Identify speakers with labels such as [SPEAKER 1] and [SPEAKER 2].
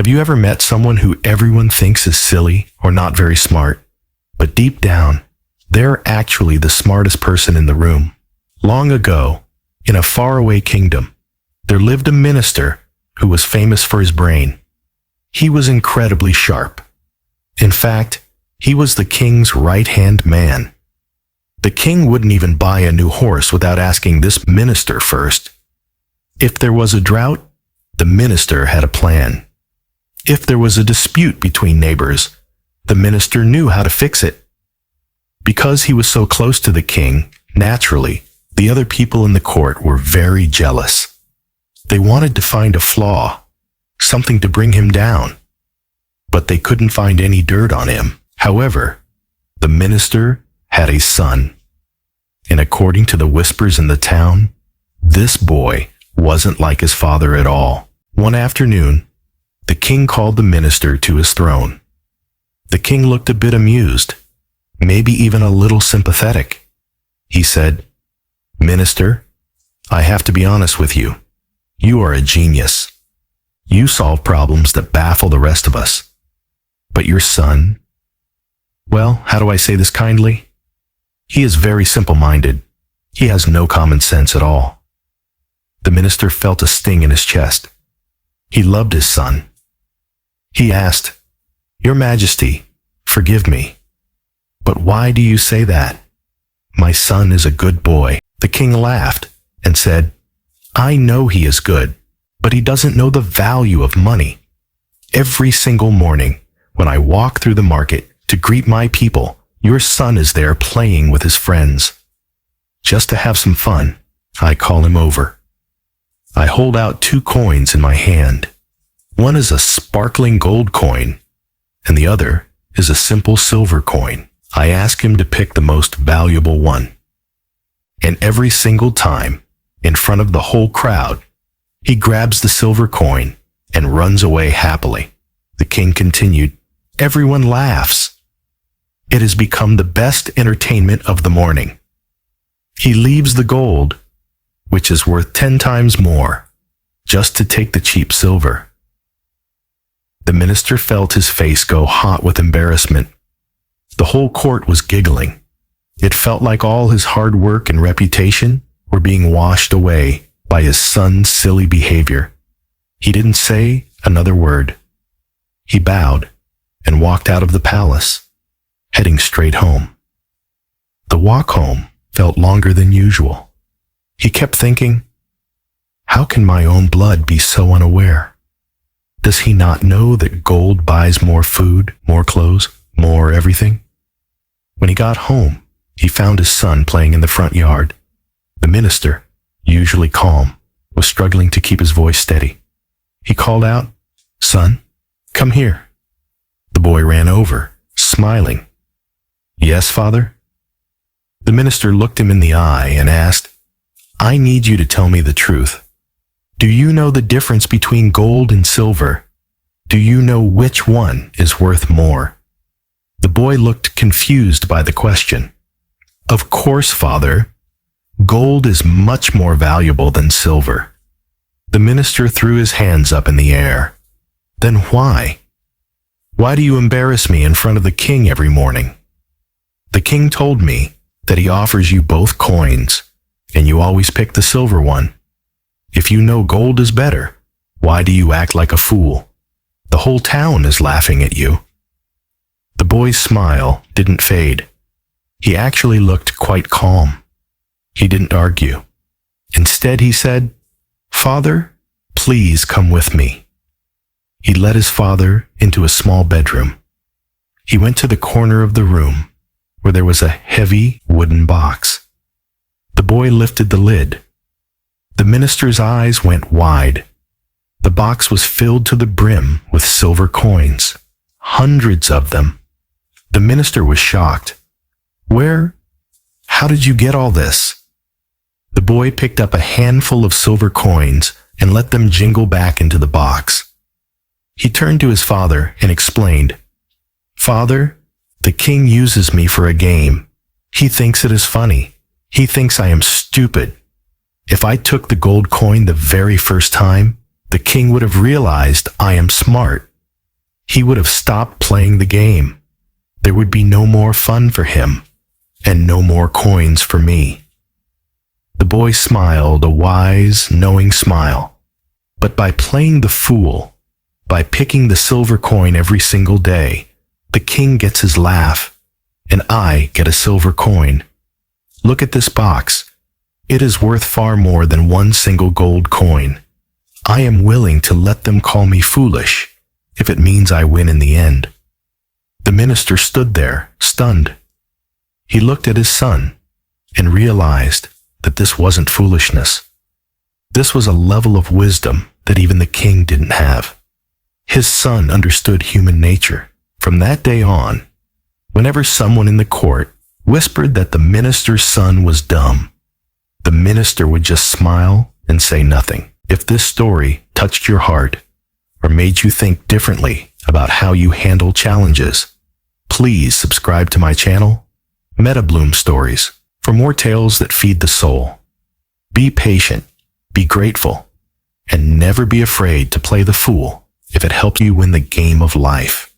[SPEAKER 1] Have you ever met someone who everyone thinks is silly or not very smart, but deep down, they're actually the smartest person in the room? Long ago, in a faraway kingdom, there lived a minister who was famous for his brain. He was incredibly sharp. In fact, he was the king's right-hand man. The king wouldn't even buy a new horse without asking this minister first. If there was a drought, the minister had a plan. If there was a dispute between neighbors, the minister knew how to fix it. Because he was so close to the king, naturally, the other people in the court were very jealous. They wanted to find a flaw, something to bring him down, but they couldn't find any dirt on him. However, the minister had a son, and according to the whispers in the town, this boy wasn't like his father at all. One afternoon, the king called the minister to his throne. The king looked a bit amused, maybe even a little sympathetic. He said, "Minister, I have to be honest with you. You are a genius. You solve problems that baffle the rest of us. But your son, well, how do I say this kindly? He is very simple-minded. He has no common sense at all." The minister felt a sting in his chest. He loved his son. He asked, "Your Majesty, forgive me, but why do you say that? My son is a good boy." The king laughed and said, "I know he is good, but he doesn't know the value of money. Every single morning, when I walk through the market to greet my people, your son is there playing with his friends. Just to have some fun, I call him over. I hold out 2 coins in my hand. One is a sparkling gold coin, and the other is a simple silver coin. I ask him to pick the most valuable one. And every single time, in front of the whole crowd, he grabs the silver coin and runs away happily." The king continued, "Everyone laughs. It has become the best entertainment of the morning. He leaves the gold, which is worth 10 times more, just to take the cheap silver." The minister felt his face go hot with embarrassment. The whole court was giggling. It felt like all his hard work and reputation were being washed away by his son's silly behavior. He didn't say another word. He bowed and walked out of the palace, heading straight home. The walk home felt longer than usual. He kept thinking, how can my own blood be so unaware? Does he not know that gold buys more food, more clothes, more everything? When he got home, he found his son playing in the front yard. The minister, usually calm, was struggling to keep his voice steady. He called out, "Son, come here." The boy ran over, smiling. "Yes, father?" The minister looked him in the eye and asked, "I need you to tell me the truth. Do you know the difference between gold and silver? Do you know which one is worth more?" The boy looked confused by the question. "Of course, father. Gold is much more valuable than silver." The minister threw his hands up in the air. "Then why? Why do you embarrass me in front of the king every morning? The king told me that he offers you both coins, and you always pick the silver one. If you know gold is better, why do you act like a fool? The whole town is laughing at you." The boy's smile didn't fade. He actually looked quite calm. He didn't argue. Instead, he said, "Father, please come with me." He led his father into a small bedroom. He went to the corner of the room where there was a heavy wooden box. The boy lifted the lid. The minister's eyes went wide. The box was filled to the brim with silver coins, hundreds of them. The minister was shocked. How did you get all this?" The boy picked up a handful of silver coins and let them jingle back into the box. He turned to his father and explained, "Father, the king uses me for a game. He thinks it is funny. He thinks I am stupid. If I took the gold coin the very first time, the king would have realized I am smart, he would have stopped playing the game. There would be no more fun for him, and no more coins for me. The boy smiled a wise, knowing smile. But by playing the fool, by picking the silver coin every single day, the king gets his laugh, and I get a silver coin. Look at this box. It is worth far more than one single gold coin. I am willing to let them call me foolish, if it means I win in the end. The minister stood there, stunned. He looked at his son, and realized that this wasn't foolishness. This was a level of wisdom that even the king didn't have. His son understood human nature. From that day on, whenever someone in the court whispered that the minister's son was dumb, the minister would just smile and say nothing. If this story touched your heart or made you think differently about how you handle challenges, please subscribe to my channel, MetaBloom Stories, for more tales that feed the soul. Be patient, be grateful, and never be afraid to play the fool if it helps you win the game of life.